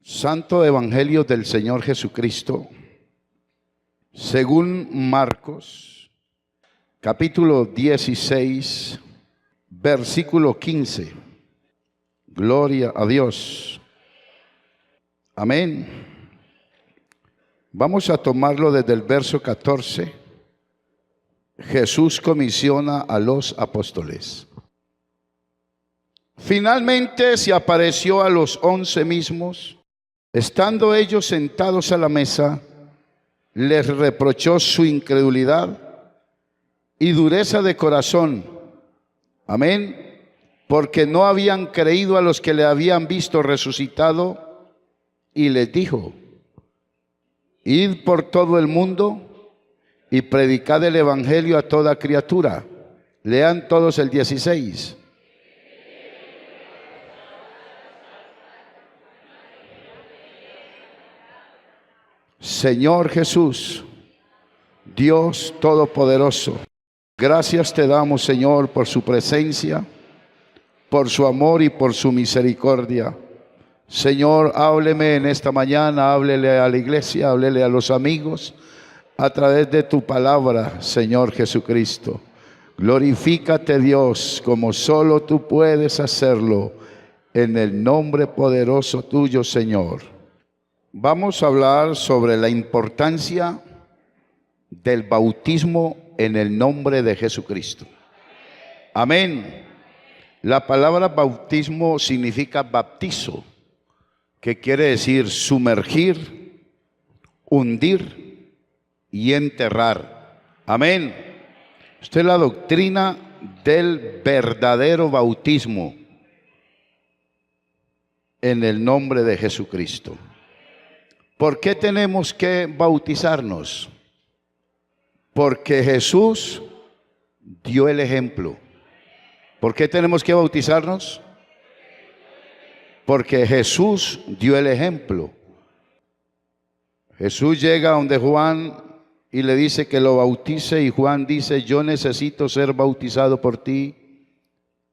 Santo Evangelio del Señor Jesucristo, según Marcos, capítulo 16, versículo 15. Gloria a Dios. Amén. Vamos a tomarlo desde el verso 14. Jesús comisiona a los apóstoles. Finalmente se apareció a los 11 mismos. Estando ellos sentados a la mesa, les reprochó su incredulidad y dureza de corazón. Amén. Porque no habían creído a los que le habían visto resucitado, y les dijo: id por todo el mundo y predicad el evangelio a toda criatura. Lean todos el 16. Señor Jesús, Dios Todopoderoso, gracias te damos, Señor, por su presencia, por su amor y por su misericordia. Señor, hábleme en esta mañana, háblele a la iglesia, háblele a los amigos, a través de tu palabra, Señor Jesucristo. Glorifícate, Dios, como solo tú puedes hacerlo, en el nombre poderoso tuyo, Señor. Vamos a hablar sobre la importancia del bautismo en el nombre de Jesucristo. Amén. La palabra bautismo significa baptizo, que quiere decir sumergir, hundir y enterrar. Amén. Esta es la doctrina del verdadero bautismo en el nombre de Jesucristo. ¿Por qué tenemos que bautizarnos? Porque Jesús dio el ejemplo. ¿Por qué tenemos que bautizarnos? Porque Jesús dio el ejemplo. Jesús llega donde Juan y le dice que lo bautice, y Juan dice: yo necesito ser bautizado por ti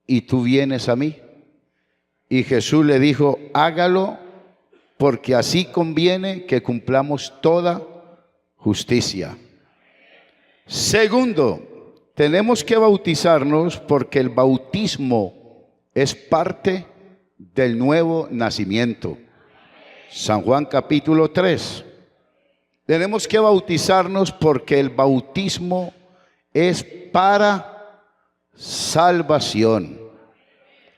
y tú vienes a mí. Y Jesús le dijo: hágalo, porque así conviene que cumplamos toda justicia. Segundo, tenemos que bautizarnos porque el bautismo es parte del nuevo nacimiento. San Juan capítulo 3. Tenemos que bautizarnos porque el bautismo es para salvación.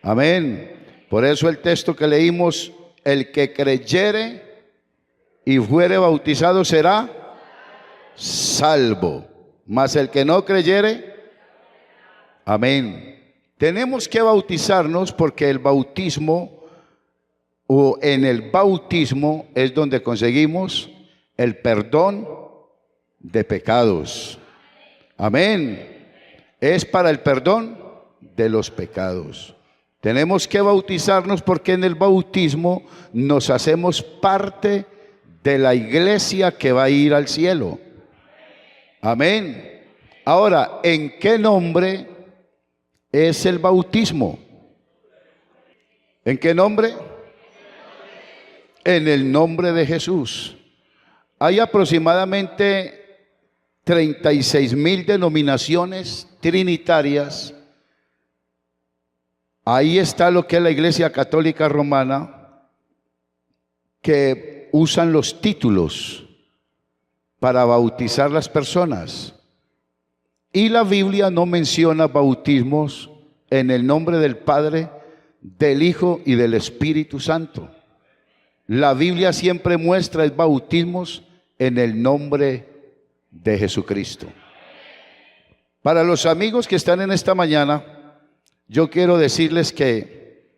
Amén. Por eso el texto que leímos: el que creyere y fuere bautizado será salvo, mas el que no creyere, amén. Tenemos que bautizarnos porque el bautismo, o en el bautismo, es donde conseguimos el perdón de pecados. Amén. Es para el perdón de los pecados. Tenemos que bautizarnos porque en el bautismo nos hacemos parte de la iglesia que va a ir al cielo. Amén. Ahora, ¿en qué nombre es el bautismo? ¿En qué nombre? En el nombre de Jesús. Hay aproximadamente 36,000 denominaciones trinitarias. Ahí está lo que es la Iglesia Católica Romana, que usan los títulos para bautizar las personas. Y la Biblia no menciona bautismos en el nombre del Padre, del Hijo y del Espíritu Santo. La Biblia siempre muestra bautismos en el nombre de Jesucristo. Para los amigos que están en esta mañana, yo quiero decirles que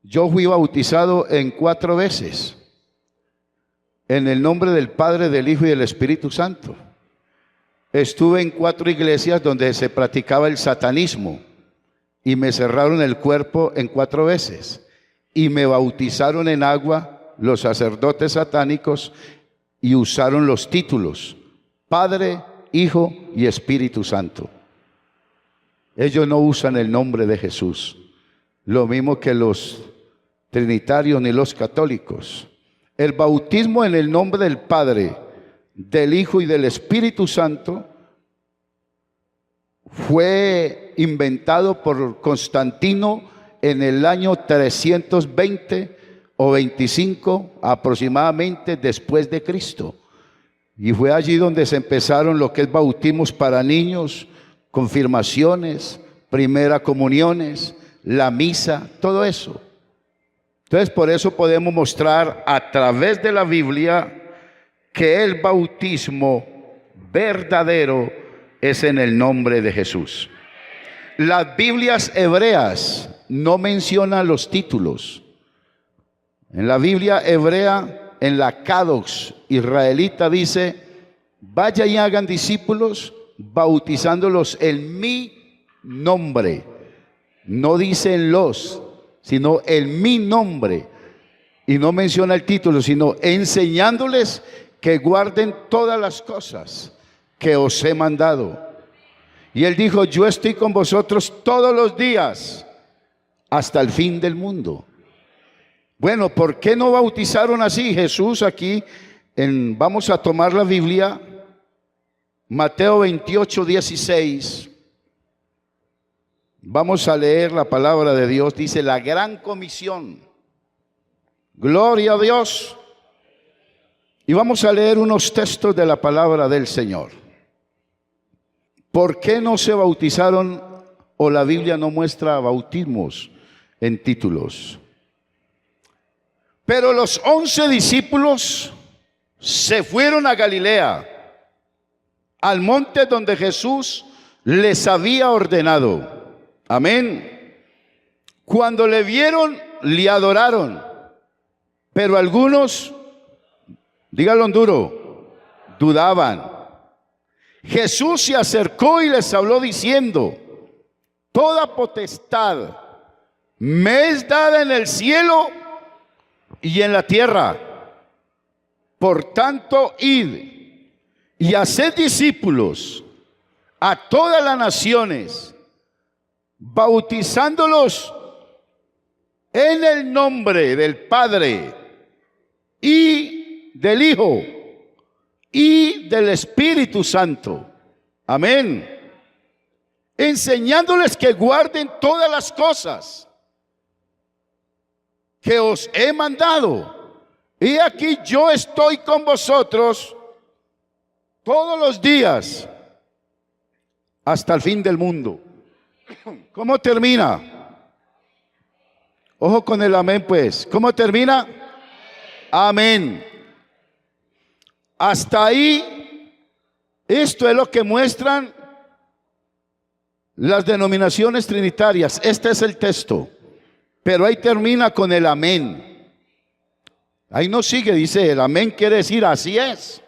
yo fui bautizado en 4 veces en el nombre del Padre, del Hijo y del Espíritu Santo. Estuve en 4 iglesias donde se practicaba el satanismo y me cerraron el cuerpo en 4 veces y me bautizaron en agua los sacerdotes satánicos y usaron los títulos Padre, Hijo y Espíritu Santo. Ellos no usan el nombre de Jesús. Lo mismo que los trinitarios ni los católicos. El bautismo en el nombre del Padre, del Hijo y del Espíritu Santo fue inventado por Constantino en el año 320 o 25 aproximadamente después de Cristo. Y fue allí donde se empezaron lo que es bautismos para niños, confirmaciones, primera comuniones, la misa, todo eso. Entonces, por eso podemos mostrar a través de la Biblia que el bautismo verdadero es en el nombre de Jesús. Las Biblias hebreas no mencionan los títulos. En la Biblia hebrea, en la Kadox israelita dice: vaya y hagan discípulos, bautizándolos en mi nombre. No dice en los, sino en mi nombre. Y no menciona el título, sino enseñándoles que guarden todas las cosas que os he mandado. Y él dijo: yo estoy con vosotros todos los días hasta el fin del mundo. Bueno, ¿por qué no bautizaron así? Jesús aquí, vamos a tomar la Biblia, Mateo 28, 16. Vamos a leer la palabra de Dios. Dice: la gran comisión. Gloria a Dios. Y vamos a leer unos textos de la palabra del Señor. ¿Por qué no se bautizaron o la Biblia no muestra bautismos en títulos? Pero los 11 discípulos se fueron a Galilea, al monte donde Jesús les había ordenado. Amén. Cuando le vieron, le adoraron, pero algunos, díganlo en duro, dudaban. Jesús se acercó y les habló diciendo: toda potestad me es dada en el cielo y en la tierra. Por tanto, id y haced discípulos a todas las naciones, bautizándolos en el nombre del Padre y del Hijo y del Espíritu Santo. Amén. Enseñándoles que guarden todas las cosas que os he mandado. Y aquí yo estoy con vosotros todos los días hasta el fin del mundo. ¿Cómo termina? Ojo con el amén, pues. ¿Cómo termina? Amén. Hasta ahí, esto es lo que muestran las denominaciones trinitarias. Este es el texto. Pero ahí termina con el amén. Ahí no sigue, dice el amén, quiere decir así es.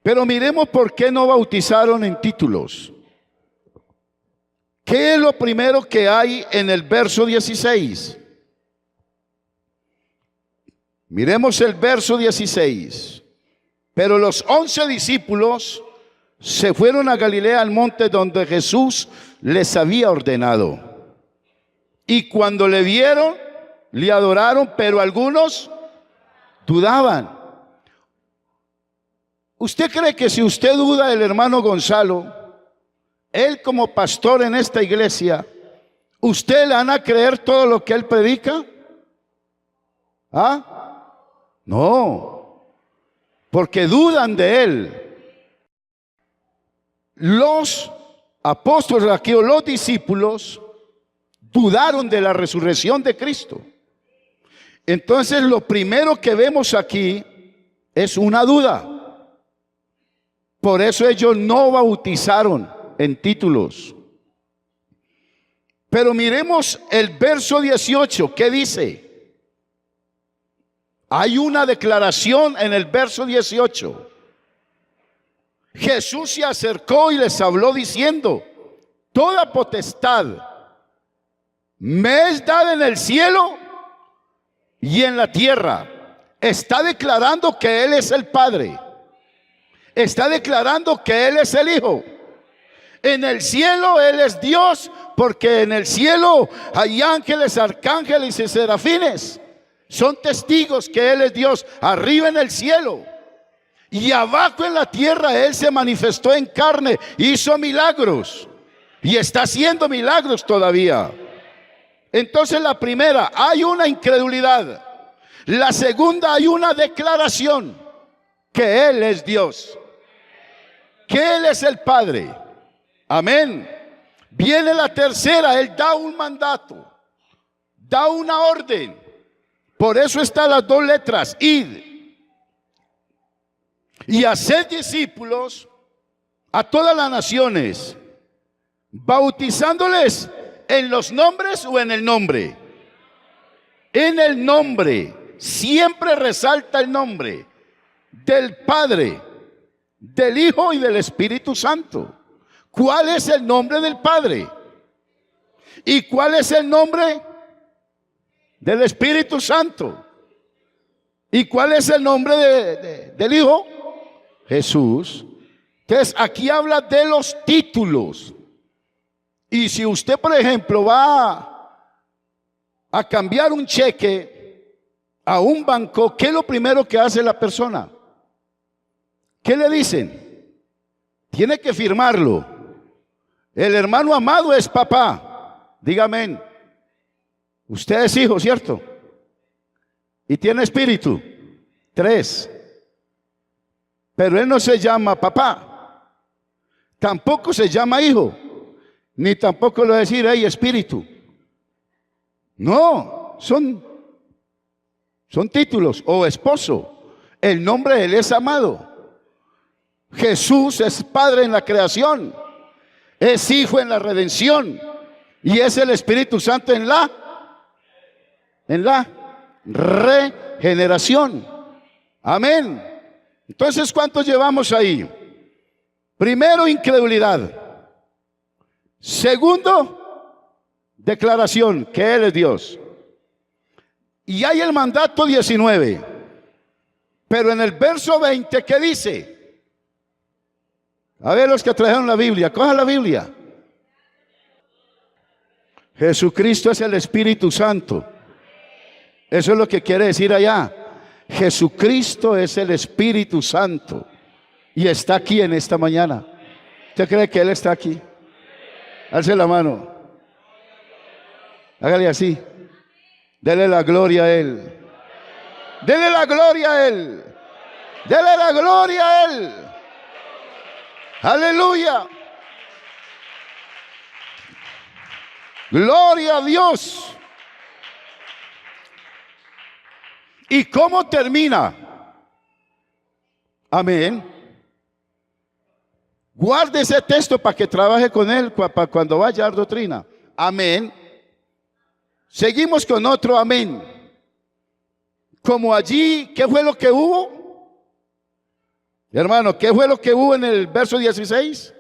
Pero miremos por qué no bautizaron en títulos. ¿Qué es lo primero que hay en el verso 16? Miremos el verso 16. Pero los 11 discípulos se fueron a Galilea, al monte donde Jesús les había ordenado. Y cuando le vieron, le adoraron, pero algunos dudaban. ¿Usted cree que si usted duda del hermano Gonzalo, él como pastor en esta iglesia, usted le van a creer todo lo que él predica? ¿Ah? No, porque dudan de él. Los apóstoles aquí, o los discípulos, dudaron de la resurrección de Cristo. Entonces lo primero que vemos aquí es una duda. Por eso ellos no bautizaron en títulos. Pero miremos el verso 18, ¿qué dice? Hay una declaración en el verso 18. Jesús se acercó y les habló diciendo: toda potestad me es dada en el cielo y en la tierra. Está declarando que Él es el Padre. Está declarando que Él es el Hijo. En el cielo Él es Dios, porque en el cielo hay ángeles, arcángeles y serafines. Son testigos que Él es Dios, arriba en el cielo. Y abajo en la tierra Él se manifestó en carne, hizo milagros y está haciendo milagros todavía. Entonces la primera, hay una incredulidad. La segunda, hay una declaración que Él es Dios, que Él es el Padre. Amén. Viene la tercera, Él da un mandato, da una orden. Por eso están las dos letras, id. Y hacer discípulos a todas las naciones, bautizándoles en los nombres o en el nombre. En el nombre, siempre resalta el nombre del Padre, del Hijo y del Espíritu Santo. ¿Cuál es el nombre del Padre? ¿Y cuál es el nombre del Espíritu Santo? ¿Y cuál es el nombre del Hijo? Jesús. Entonces aquí habla de los títulos. Y si usted, por ejemplo, va a cambiar un cheque a un banco, ¿qué es lo primero que hace la persona? ¿Qué le dicen? Tiene que firmarlo. El hermano amado es papá. Dígame, usted es hijo, ¿cierto? Y tiene espíritu. 3. Pero él no se llama papá, tampoco se llama hijo, ni tampoco le va a decir, hey, espíritu. No, son títulos. O esposo. El nombre de él es amado. Jesús es Padre en la creación, es Hijo en la redención, y es el Espíritu Santo en la regeneración. Amén. Entonces, ¿cuántos llevamos ahí? Primero, incredulidad. Segundo, declaración que Él es Dios. Y hay el mandato 19. Pero en el verso 20, ¿qué dice? A ver, los que trajeron la Biblia, cojan la Biblia. Jesucristo es el Espíritu Santo. Eso es lo que quiere decir allá. Jesucristo es el Espíritu Santo y está aquí en esta mañana. ¿Usted cree que Él está aquí? Alce la mano. Hágale así. Dele la gloria a Él. Dele la gloria a Él. Dele la gloria a Él. Aleluya. Gloria a Dios. ¿Y cómo termina? Amén. Guarde ese texto para que trabaje con él para cuando vaya a dar doctrina. Amén. Seguimos con otro amén. Como allí, ¿qué fue lo que hubo? Hermano, ¿qué fue lo que hubo en el verso 16?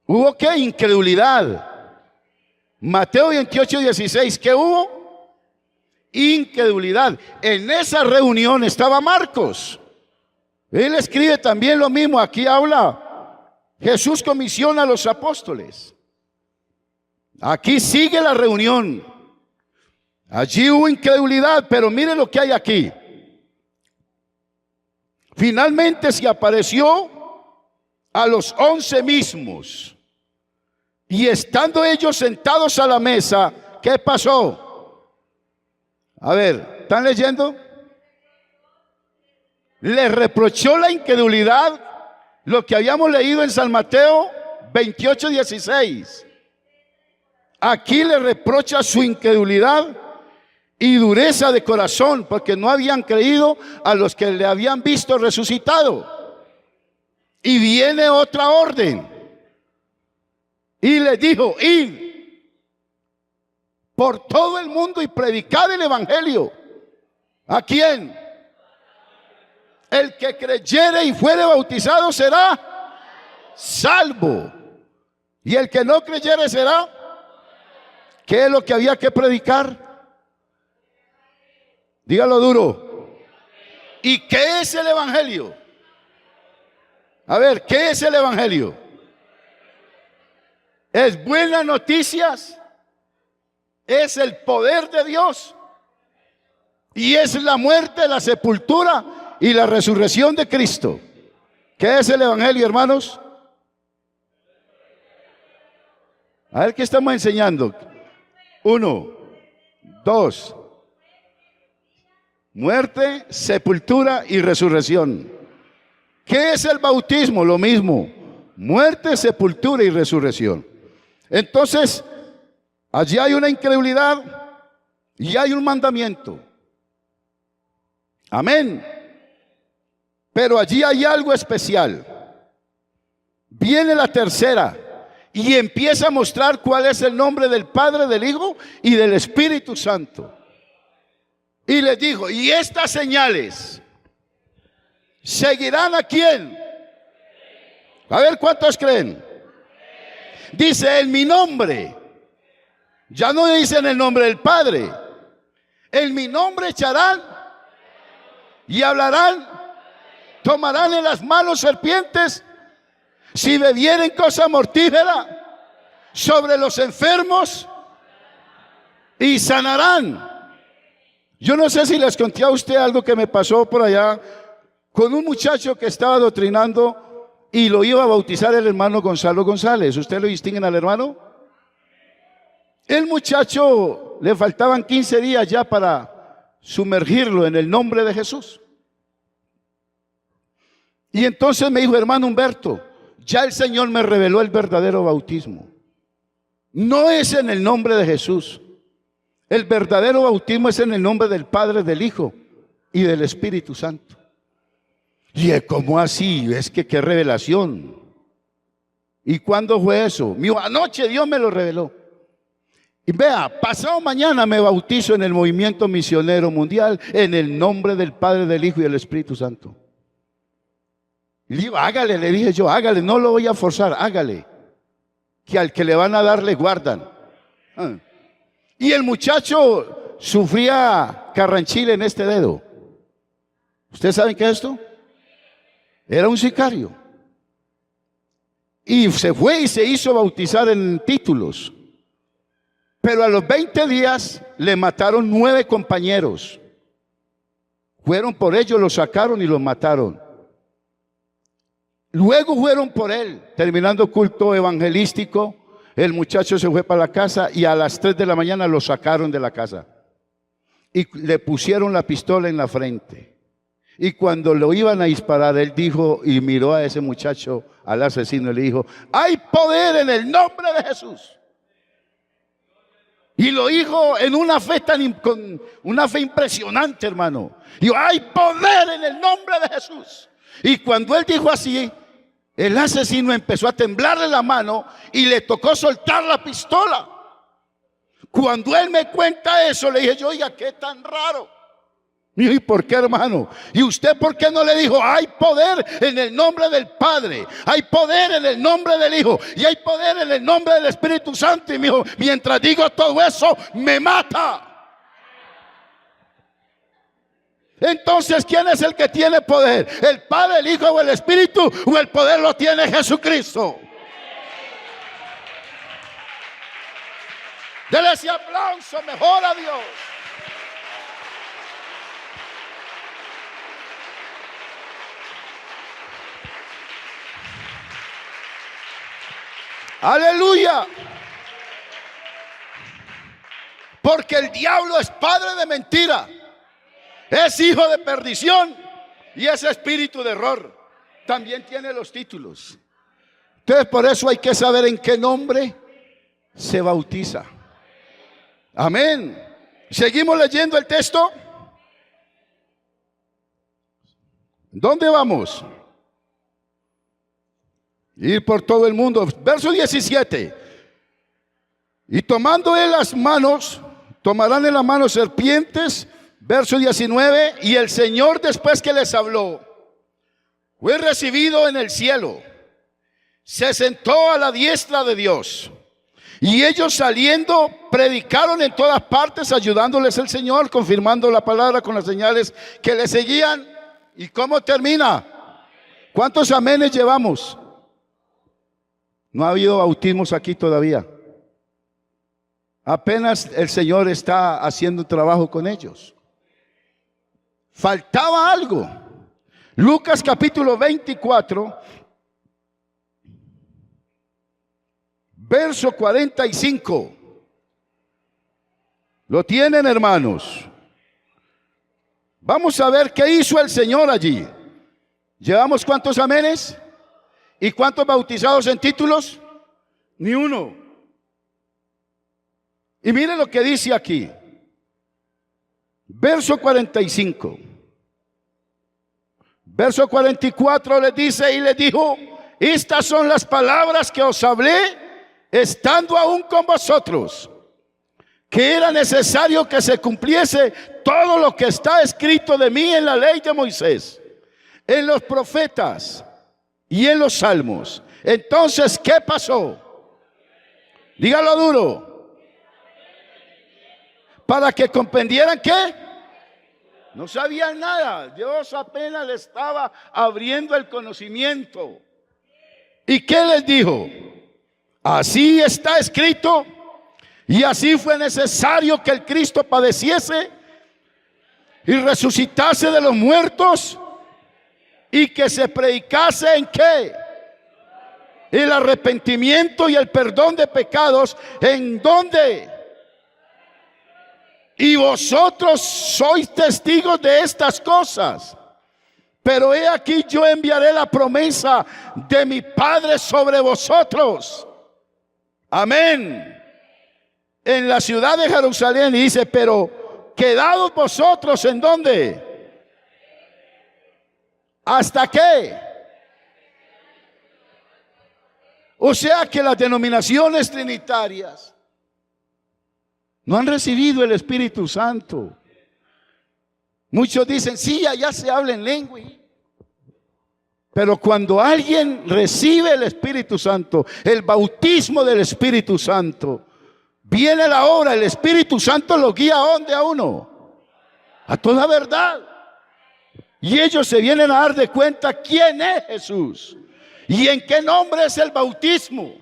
¿Hubo qué? Incredulidad. Mateo 28, 16, ¿qué hubo? Incredulidad. En esa reunión estaba Marcos. Él escribe también lo mismo. Aquí habla, Jesús comisiona a los apóstoles. Aquí sigue la reunión. Allí hubo incredulidad, pero mire lo que hay aquí. Finalmente se apareció a los 11 mismos. Y estando ellos sentados a la mesa, ¿qué pasó? A ver, ¿están leyendo? Le reprochó la incredulidad, lo que habíamos leído en San Mateo 28, 16. Aquí le reprocha su incredulidad y dureza de corazón, porque no habían creído a los que le habían visto resucitado. Y viene otra orden. Y les dijo, id por todo el mundo y predicad el evangelio. ¿A quién? El que creyere y fuere bautizado será salvo. Y el que no creyere será. ¿Qué es lo que había que predicar? Dígalo duro. ¿Y qué es el evangelio? A ver, ¿qué es el Evangelio? Es buenas noticias, es el poder de Dios y es la muerte, la sepultura y la resurrección de Cristo. ¿Qué es el Evangelio, hermanos? A ver, ¿qué estamos enseñando? 1, 2, muerte, sepultura y resurrección. ¿Qué es el bautismo? Lo mismo, muerte, sepultura y resurrección. Entonces, allí hay una incredulidad y hay un mandamiento. Amén. Pero allí hay algo especial. Viene la tercera y empieza a mostrar cuál es el nombre del Padre, del Hijo y del Espíritu Santo. Y les dijo, y estas señales seguirán a quién. A ver cuántos creen. Dice en mi nombre. Ya no dice en el nombre del Padre. En mi nombre echarán y hablarán. Tomarán en las manos serpientes. Si bebieren cosa mortífera, sobre los enfermos y sanarán. Yo no sé si les conté a usted algo que me pasó por allá con un muchacho que estaba doctrinando y lo iba a bautizar el hermano Gonzalo González. ¿Usted lo distinguen al hermano? El muchacho le faltaban 15 días ya para sumergirlo en el nombre de Jesús. Y entonces me dijo, hermano Humberto, ya el Señor me reveló el verdadero bautismo. No es en el nombre de Jesús. El verdadero bautismo es en el nombre del Padre, del Hijo y del Espíritu Santo. Y ¿cómo así? Es que qué revelación. ¿Y cuándo fue eso? Mío, anoche Dios me lo reveló. Y vea, pasado mañana me bautizo en el movimiento misionero mundial en el nombre del Padre, del Hijo y del Espíritu Santo. Y le digo, hágale, le dije yo, hágale, no lo voy a forzar, hágale. Que al que le van a dar le guardan. Y el muchacho sufría carranchile en este dedo. ¿Ustedes saben qué es esto? Era un sicario. Y se fue y se hizo bautizar en títulos. Pero a los 20 días le mataron 9 compañeros. Fueron por ellos, lo sacaron y lo mataron. Luego fueron por él, terminando culto evangelístico, el muchacho se fue para la casa y a las 3 de la mañana lo sacaron de la casa. Y le pusieron la pistola en la frente. Y cuando lo iban a disparar, él dijo y miró a ese muchacho, al asesino, y le dijo, hay poder en el nombre de Jesús. Y lo dijo en una fe con una fe impresionante, hermano. Y dijo, hay poder en el nombre de Jesús. Y cuando él dijo así, el asesino empezó a temblarle la mano y le tocó soltar la pistola. Cuando él me cuenta eso, le dije yo, oiga, qué tan raro. ¿Y por qué, hermano? ¿Y usted por qué no le dijo, hay poder en el nombre del Padre, hay poder en el nombre del Hijo y hay poder en el nombre del Espíritu Santo? Y me dijo, mientras digo todo eso, me mata. Entonces, ¿quién es el que tiene poder? ¿El Padre, el Hijo o el Espíritu? ¿O el poder lo tiene Jesucristo? Dele ese aplauso mejor a Dios. Aleluya. Porque el diablo es padre de mentira, es hijo de perdición y es espíritu de error. También tiene los títulos. Entonces por eso hay que saber en qué nombre se bautiza. Amén. Seguimos leyendo el texto. ¿Dónde vamos? Ir por todo el mundo. Verso 17. Y tomando en las manos, tomarán en la mano serpientes. Verso 19. Y el Señor, después que les habló, fue recibido en el cielo. Se sentó a la diestra de Dios. Y ellos saliendo predicaron en todas partes, ayudándoles el Señor, confirmando la palabra con las señales que le seguían. ¿Y cómo termina? ¿Cuántos amenes llevamos? No ha habido bautismos aquí todavía. Apenas el Señor está haciendo un trabajo con ellos. Faltaba algo. Lucas capítulo 24, verso 45. ¿Lo tienen, hermanos? Vamos a ver qué hizo el Señor allí. ¿Llevamos cuántos amenes? ¿Y cuántos bautizados en títulos? Ni uno. Y mire lo que dice aquí. Verso 45. Verso 44 le dice y le dijo: estas son las palabras que os hablé estando aún con vosotros, que era necesario que se cumpliese todo lo que está escrito de mí en la ley de Moisés, en los profetas y en los salmos. Entonces, ¿qué pasó? Dígalo duro. Para que comprendieran ¿qué? No sabían nada. Dios apenas le estaba abriendo el conocimiento. ¿Y qué les dijo? Así está escrito, y así fue necesario que el Cristo padeciese y resucitase de los muertos, y que se predicase ¿en qué? El arrepentimiento y el perdón de pecados. ¿En dónde? Y vosotros sois testigos de estas cosas. Pero he aquí, yo enviaré la promesa de mi Padre sobre vosotros. Amén. En la ciudad de Jerusalén. Y dice: pero quedados vosotros ¿en dónde? ¿Hasta qué? O sea que las denominaciones trinitarias no han recibido el Espíritu Santo. Muchos dicen: sí, allá se habla en lengua. Pero cuando alguien recibe el Espíritu Santo, el bautismo del Espíritu Santo, viene la obra. El Espíritu Santo lo guía ¿a dónde? A uno, a toda verdad. Y ellos se vienen a dar de cuenta quién es Jesús y en qué nombre es el bautismo.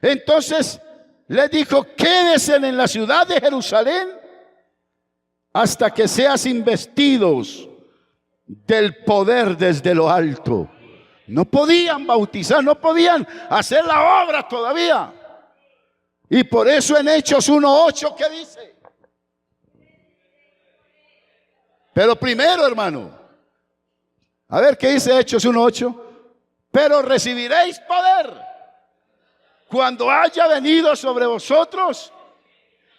Entonces les dijo: quédense en la ciudad de Jerusalén hasta que seas investidos del poder desde lo alto. No podían bautizar, no podían hacer la obra todavía. Y por eso en Hechos 1:8, ¿qué dice? Pero primero, hermano, a ver qué dice Hechos 1:8. Pero recibiréis poder cuando haya venido sobre vosotros,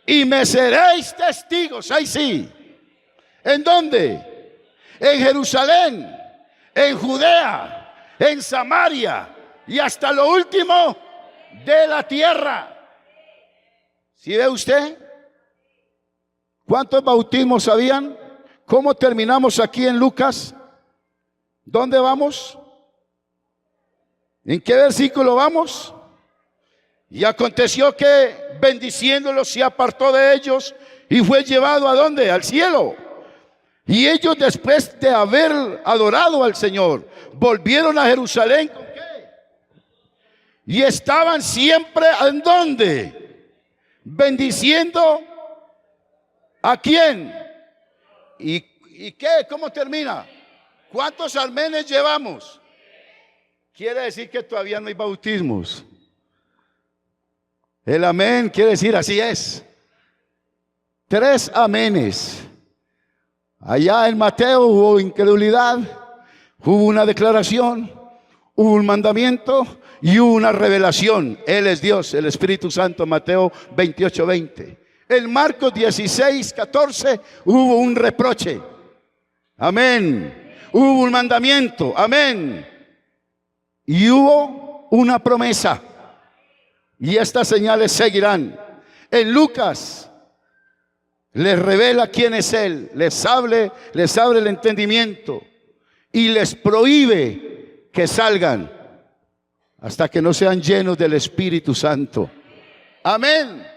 y me seréis testigos. Ahí sí. ¿En dónde? En Jerusalén, en Judea, en Samaria y hasta lo último de la tierra. ¿Sí ve usted? ¿Cuántos bautismos habían? ¿Cómo terminamos aquí en Lucas? ¿Dónde vamos? ¿En qué versículo vamos? Y aconteció que bendiciéndolos se apartó de ellos y fue llevado ¿a dónde? Al cielo. Y ellos, después de haber adorado al Señor, volvieron a Jerusalén. ¿Con qué? Y estaban siempre ¿en dónde? Bendiciendo ¿a quién? ¿Y qué? ¿Cómo termina? ¿Cuántos amenes llevamos? Quiere decir que todavía no hay bautismos. El amén quiere decir así es. 3 amenes. Allá en Mateo hubo incredulidad, hubo una declaración, hubo un mandamiento y hubo una revelación. Él es Dios, el Espíritu Santo. Mateo 28:20. En Marcos 16:14 hubo un reproche. Amén. Hubo un mandamiento. Amén. Y hubo una promesa. Y estas señales seguirán. En Lucas les revela quién es Él, les abre el entendimiento y les prohíbe que salgan hasta que no sean llenos del Espíritu Santo. Amén.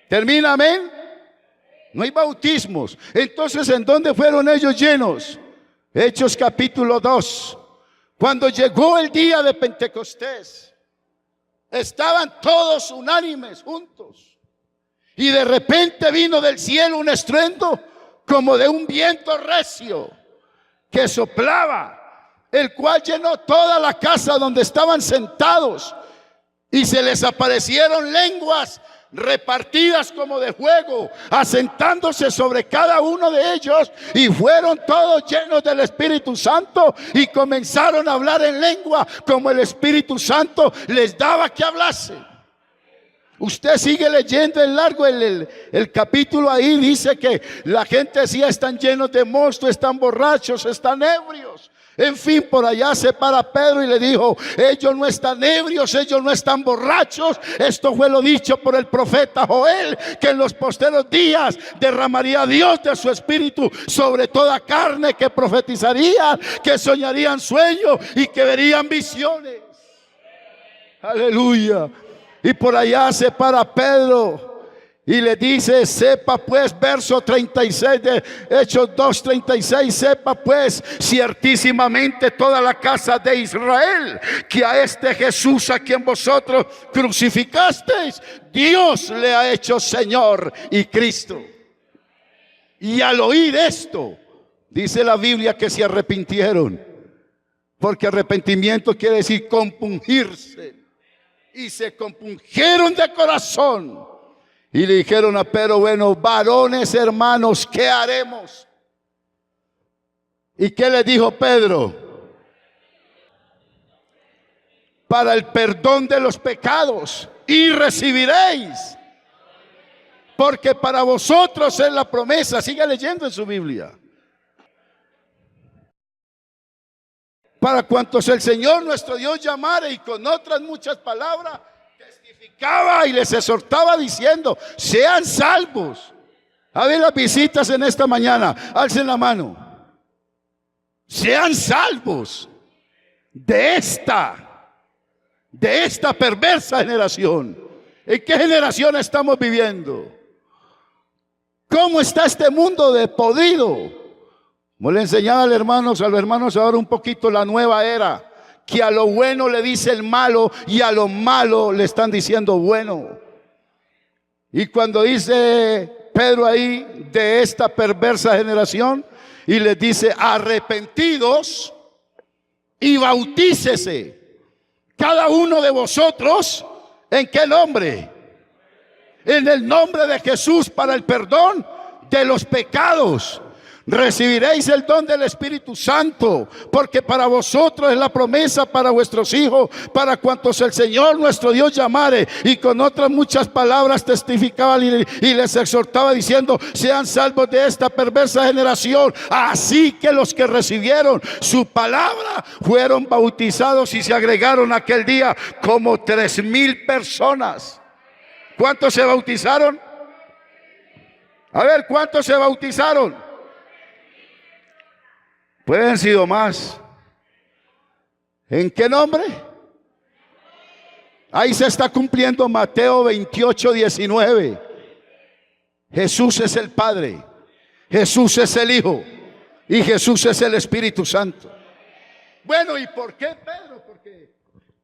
Termina, amén. No hay bautismos. Entonces, ¿en dónde fueron ellos llenos? Hechos capítulo 2. Cuando llegó el día de Pentecostés, estaban todos unánimes juntos. Y de repente vino del cielo un estruendo como de un viento recio que soplaba, el cual llenó toda la casa donde estaban sentados. Y se les aparecieron lenguas repartidas como de fuego, asentándose sobre cada uno de ellos, y fueron todos llenos del Espíritu Santo y comenzaron a hablar en lengua como el Espíritu Santo les daba que hablasen. Usted sigue leyendo en largo el capítulo, ahí dice que la gente decía: están llenos de mosto, están borrachos, están ebrios. En fin, por allá se para Pedro y le dijo: ellos no están ebrios, ellos no están borrachos. Esto fue lo dicho por el profeta Joel, que en los posteros días derramaría Dios de su espíritu sobre toda carne, que profetizarían, que soñarían sueños y que verían visiones. Aleluya. Y por allá se para Pedro y le dice: sepa pues, verso 36 de Hechos 2:36, sepa pues ciertísimamente toda la casa de Israel que a este Jesús a quien vosotros crucificasteis, Dios le ha hecho Señor y Cristo. Y al oír esto, dice la Biblia que se arrepintieron, porque arrepentimiento quiere decir compungirse. Y se compungieron de corazón y le dijeron a Pedro: bueno, varones hermanos, ¿qué haremos? ¿Y qué le dijo Pedro? Para el perdón de los pecados, y recibiréis, porque para vosotros es la promesa. Siga leyendo en su Biblia. Para cuantos el Señor nuestro Dios llamare, y con otras muchas palabras testificaba y les exhortaba diciendo: sean salvos. A ver las visitas en esta mañana, alcen la mano. Sean salvos de esta perversa generación. ¿En qué generación estamos viviendo? ¿Cómo está este mundo de podrido? Como le enseñaba a los hermanos ahora un poquito la nueva era, que a lo bueno le dice el malo y a lo malo le están diciendo bueno. Y cuando dice Pedro ahí de esta perversa generación, y les dice: arrepentidos y bautícese cada uno de vosotros, ¿en qué nombre? En el nombre de Jesús, para el perdón de los pecados. Recibiréis el don del Espíritu Santo, porque para vosotros es la promesa, para vuestros hijos, para cuantos el Señor nuestro Dios llamare. Y con otras muchas palabras testificaba y les exhortaba diciendo: sean salvos de esta perversa generación. Así que los que recibieron su palabra fueron bautizados, y se agregaron aquel día como 3,000 personas. ¿Cuántos se bautizaron? A ver, ¿cuántos se bautizaron? Pueden haber sido más. ¿En qué nombre? Ahí se está cumpliendo Mateo 28:19. Jesús es el Padre, Jesús es el Hijo y Jesús es el Espíritu Santo. Bueno, ¿y por qué Pedro? Porque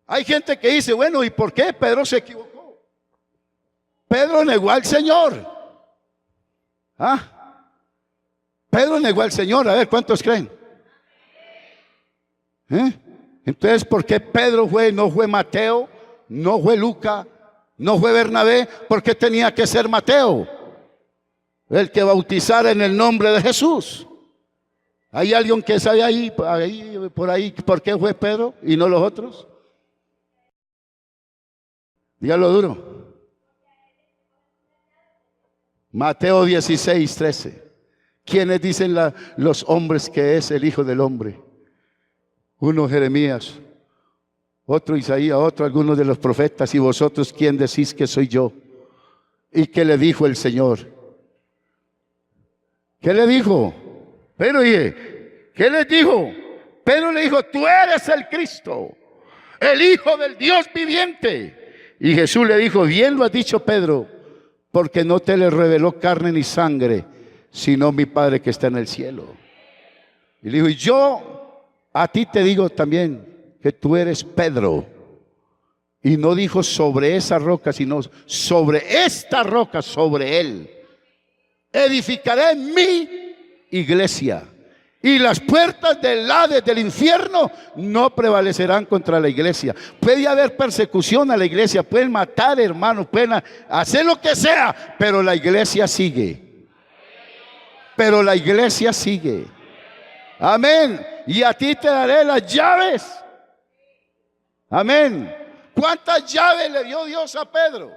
hay gente que dice: bueno, ¿y por qué Pedro se equivocó? Pedro negó al Señor. Pedro negó al Señor. A ver, ¿cuántos creen? Entonces, ¿por qué Pedro no fue Mateo, no fue Lucas, no fue Bernabé? ¿Por qué tenía que ser Mateo el que bautizara en el nombre de Jesús? ¿Hay alguien que sabe ahí, por ahí, por qué fue Pedro y no los otros? Dígalo duro. Mateo 16:13. ¿Quiénes dicen los hombres que es el Hijo del Hombre? Uno Jeremías, otro Isaías, otro algunos de los profetas. ¿Y vosotros quién decís que soy yo? ¿Y qué le dijo el Señor? ¿Qué le dijo? Pero oye, ¿qué le dijo? Pedro le dijo: tú eres el Cristo, el Hijo del Dios viviente. Y Jesús le dijo: bien lo has dicho, Pedro, porque no te le reveló carne ni sangre, sino mi Padre que está en el cielo. Y le dijo: y yo A ti te digo también que tú eres Pedro. Y no dijo sobre esa roca, sino sobre esta roca, sobre él. Edificaré mi iglesia. Y las puertas del Hades, del infierno, no prevalecerán contra la iglesia. Puede haber persecución a la iglesia, pueden matar hermanos, pueden hacer lo que sea, pero la iglesia sigue. Pero la iglesia sigue. Amén. Y a ti te daré las llaves. Amén. ¿Cuántas llaves le dio Dios a Pedro?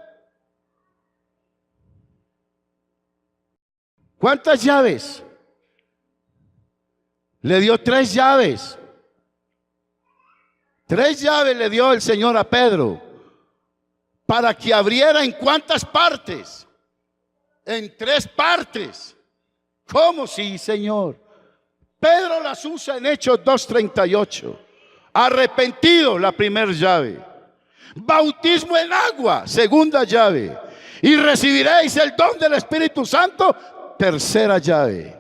¿Cuántas llaves? Le dio 3 llaves. 3 llaves le dio el Señor a Pedro. Para que abriera ¿en cuántas partes? En 3 partes. ¿Cómo? Sí, Señor. Pedro las usa en Hechos 2:38. Arrepentido, la primera llave. Bautismo en agua, segunda llave. Y recibiréis el don del Espíritu Santo, tercera llave.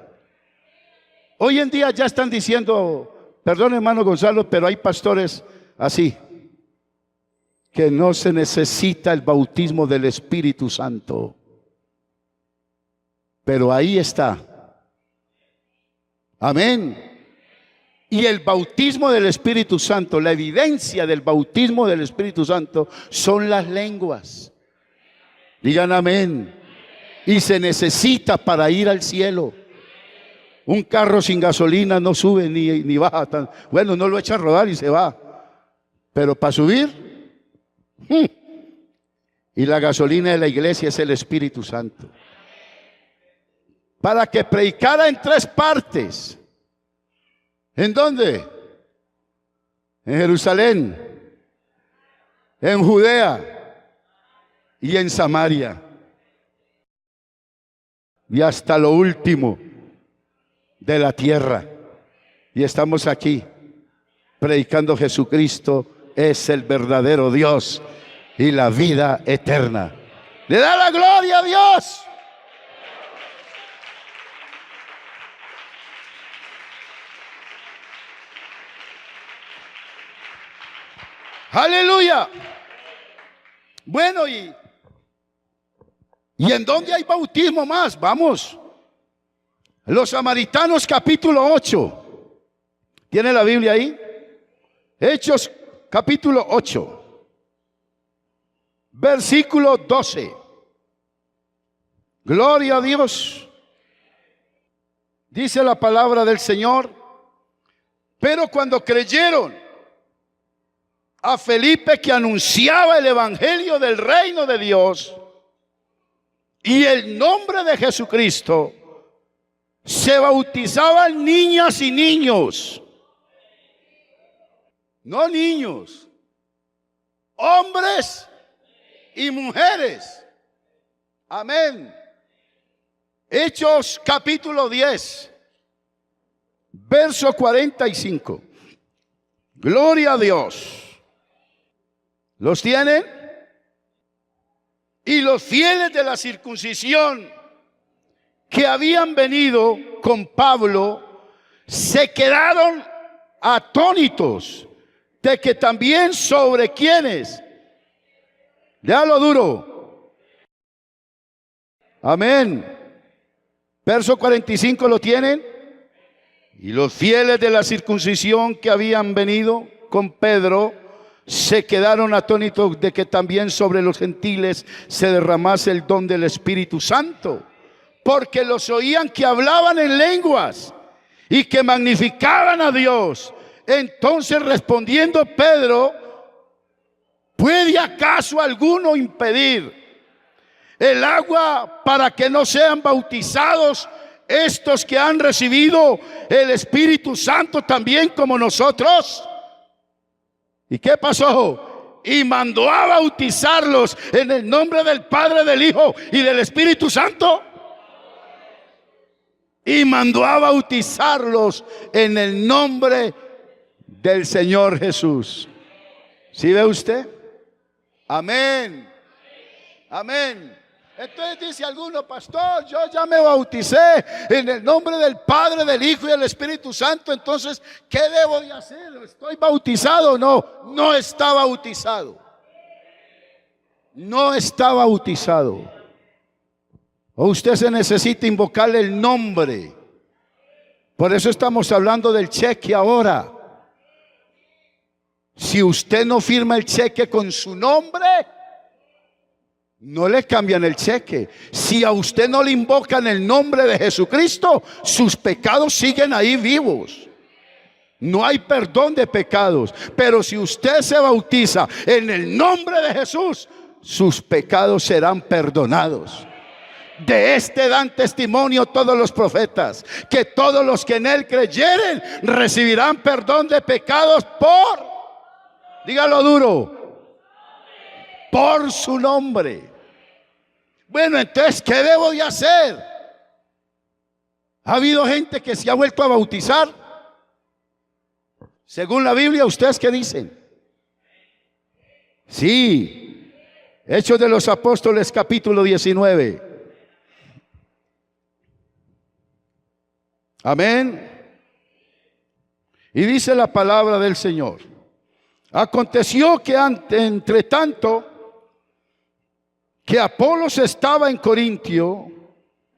Hoy en día ya están diciendo, perdón hermano Gonzalo, pero hay pastores así, que no se necesita el bautismo del Espíritu Santo. Pero ahí está. Amén. Y el bautismo del Espíritu Santo, la evidencia del bautismo del Espíritu Santo son las lenguas. Digan amén. Y se necesita para ir al cielo. Un carro sin gasolina no sube ni baja. Bueno, no lo echa a rodar y se va. Pero para subir, y la gasolina de la iglesia es el Espíritu Santo. Para que predicara en 3 partes. ¿En dónde? En Jerusalén, en Judea y en Samaria. Y hasta lo último de la tierra. Y estamos aquí predicando Jesucristo es el verdadero Dios y la vida eterna. Le da la gloria a Dios. Aleluya. Bueno, ¿y en dónde hay bautismo más? Vamos. Los Samaritanos capítulo 8. ¿Tiene la Biblia ahí? Hechos capítulo 8. Versículo 12. Gloria a Dios. Dice la palabra del Señor. Pero cuando creyeron a Felipe, que anunciaba el evangelio del reino de Dios y el nombre de Jesucristo, se bautizaban niñas y niños. No niños, hombres y mujeres. Amén. Hechos capítulo 10, verso 45. Gloria a Dios. ¿Los tienen? Y los fieles de la circuncisión que habían venido con Pablo se quedaron atónitos de que también sobre quienes. Léalo duro. Amén. Verso 45, ¿lo tienen? Y los fieles de la circuncisión que habían venido con Pedro se quedaron atónitos de que también sobre los gentiles se derramase el don del Espíritu Santo, porque los oían que hablaban en lenguas y que magnificaban a Dios. Entonces respondiendo Pedro: ¿puede acaso alguno impedir el agua para que no sean bautizados estos que han recibido el Espíritu Santo también como nosotros? ¿Y qué pasó? Y mandó a bautizarlos en el nombre del Padre, del Hijo y del Espíritu Santo. Y mandó a bautizarlos en el nombre del Señor Jesús. ¿Sí ve usted? Amén. Amén. Entonces dice alguno: pastor, yo ya me bauticé en el nombre del Padre, del Hijo y del Espíritu Santo. Entonces, ¿qué debo de hacer? ¿Estoy bautizado? No, no está bautizado. No está bautizado. O usted se necesita invocarle el nombre. Por eso estamos hablando del cheque ahora. Si usted no firma el cheque con su nombre, no le cambian el cheque. Si a usted no le invocan el nombre de Jesucristo, sus pecados siguen ahí vivos. No hay perdón de pecados. Pero si usted se bautiza en el nombre de Jesús, sus pecados serán perdonados. De este dan testimonio todos los profetas, que todos los que en él creyeren recibirán perdón de pecados por, dígalo duro, por su nombre. Bueno, entonces, ¿qué debo de hacer? ¿Ha habido gente que se ha vuelto a bautizar? Según la Biblia, ¿ustedes qué dicen? Sí. Hechos de los Apóstoles, capítulo 19. Amén. Y dice la palabra del Señor: aconteció que entre tanto que Apolos estaba en Corintio,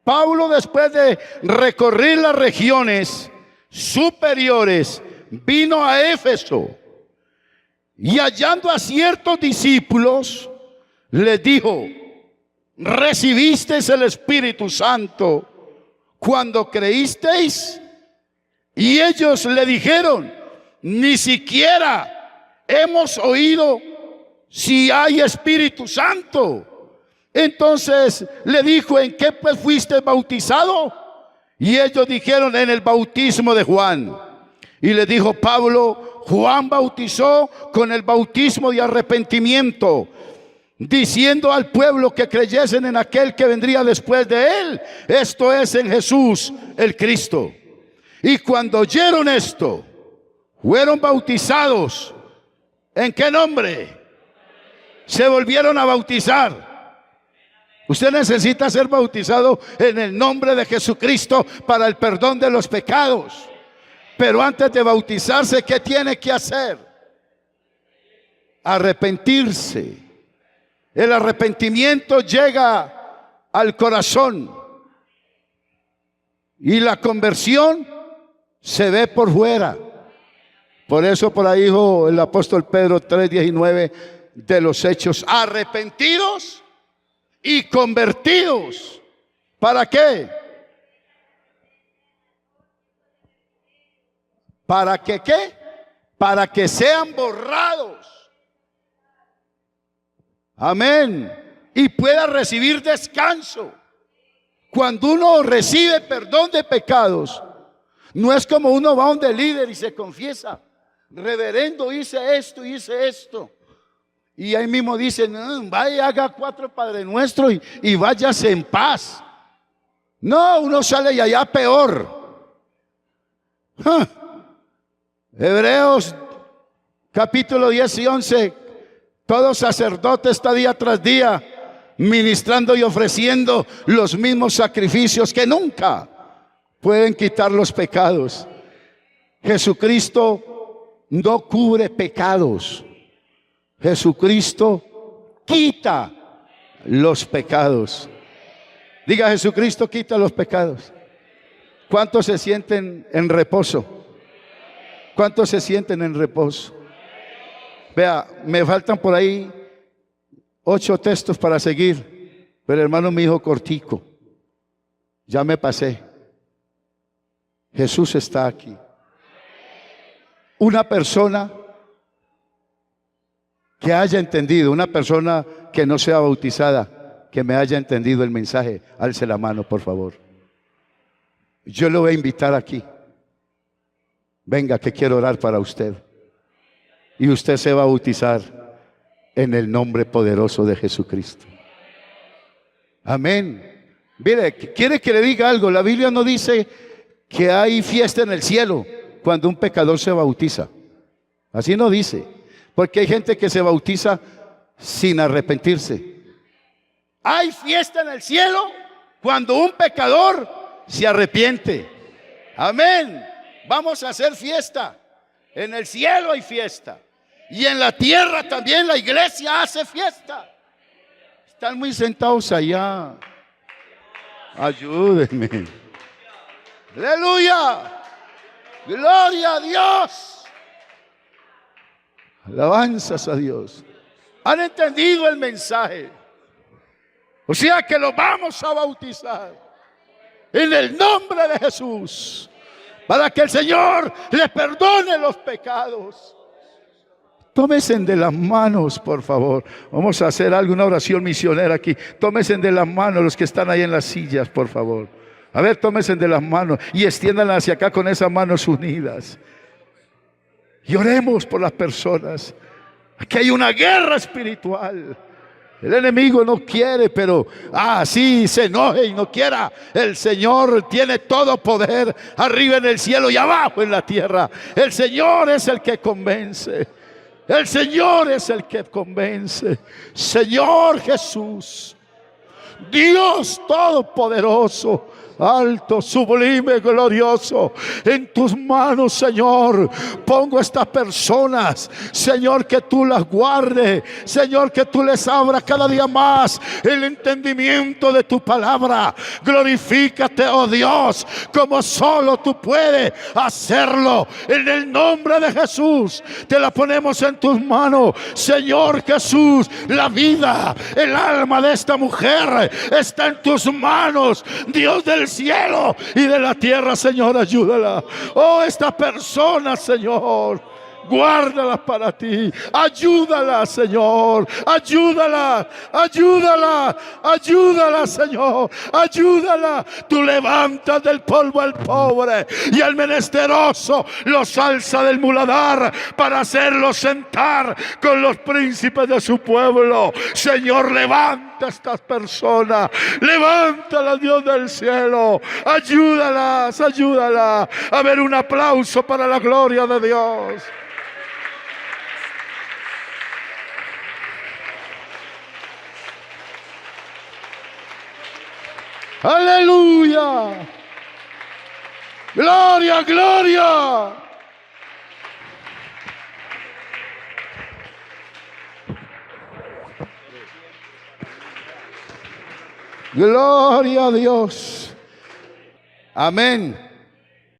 Pablo, después de recorrer las regiones superiores, vino a Éfeso, y hallando a ciertos discípulos, les dijo: ¿recibisteis el Espíritu Santo cuando creísteis? Y ellos le dijeron: ni siquiera hemos oído si hay Espíritu Santo. Entonces le dijo: ¿en qué pues fuiste bautizado? Y ellos dijeron: en el bautismo de Juan. Y le dijo Pablo: Juan bautizó con el bautismo de arrepentimiento, diciendo al pueblo que creyesen en aquel que vendría después de él, esto es, en Jesús el Cristo. Y cuando oyeron esto, fueron bautizados. ¿En qué nombre? Se volvieron a bautizar. Usted necesita ser bautizado en el nombre de Jesucristo para el perdón de los pecados. Pero antes de bautizarse, ¿qué tiene que hacer? Arrepentirse. El arrepentimiento llega al corazón y la conversión se ve por fuera. Por eso por ahí dijo el apóstol Pedro 3:19 de los Hechos: arrepentidos y convertidos. ¿Para qué? ¿Para que qué? Para que sean borrados. Amén. Y pueda recibir descanso. Cuando uno recibe perdón de pecados, no es como uno va donde el líder y se confiesa: reverendo, hice esto, hice esto. Y ahí mismo dice: no, vaya, haga 4 Padre Nuestro y váyase en paz. No, uno sale y allá peor. Hebreos capítulo 10 y 11. Todo sacerdote está día tras día ministrando y ofreciendo los mismos sacrificios que nunca pueden quitar los pecados. Jesucristo no cubre pecados. Jesucristo quita los pecados. Diga: Jesucristo quita los pecados. ¿Cuántos se sienten en reposo? ¿Cuántos se sienten en reposo? Vea, me faltan por ahí 8 textos para seguir, pero el hermano me dijo cortico. Ya me pasé. Jesús está aquí. Una persona que haya entendido, una persona que no sea bautizada, que me haya entendido el mensaje, alce la mano, por favor. Yo lo voy a invitar aquí. Venga, que quiero orar para usted. Y usted se va a bautizar en el nombre poderoso de Jesucristo. Amén. Mire, quiere que le diga algo. La Biblia no dice que hay fiesta en el cielo cuando un pecador se bautiza. Así no dice. Porque hay gente que se bautiza sin arrepentirse. Hay fiesta en el cielo cuando un pecador se arrepiente. Amén. Vamos a hacer fiesta. En el cielo hay fiesta. Y en la tierra también la iglesia hace fiesta. Están muy sentados allá. Ayúdenme. Aleluya. Gloria a Dios. Alabanzas a Dios. ¿Han entendido el mensaje? O sea que lo vamos a bautizar en el nombre de Jesús, para que el Señor le perdone los pecados. Tómense de las manos, por favor. Vamos a hacer alguna oración misionera aquí. Tómense de las manos los que están ahí en las sillas, por favor. A ver, tómense de las manos y extiéndanlas hacia acá con esas manos unidas. Y oremos por las personas. Aquí hay una guerra espiritual. El enemigo no quiere, pero sí se enoje y no quiera. El Señor tiene todo poder arriba en el cielo y abajo en la tierra. El Señor es el que convence. El Señor es el que convence. Señor Jesús, Dios Todopoderoso, alto, sublime, glorioso, en tus manos, Señor, pongo estas personas, Señor, que tú las guardes, Señor, que tú les abras cada día más el entendimiento de tu palabra. Glorifícate, oh Dios, como solo tú puedes hacerlo. En el nombre de Jesús te la ponemos en tus manos, Señor Jesús. La vida, el alma de esta mujer está en tus manos, Dios del cielo y de la tierra. Señor, ayúdala. Oh, esta persona, Señor, guárdala para ti. Ayúdala, Señor. Ayúdala, ayúdala, ayúdala, Señor. Ayúdala. Tú levantas del polvo al pobre y al menesteroso los alza del muladar para hacerlo sentar con los príncipes de su pueblo. Señor, levanta a estas personas. Levántala, Dios del cielo. Ayúdalas, ayúdala. A ver, un aplauso para la gloria de Dios. Aleluya. Gloria, gloria. Gloria a Dios. Amén.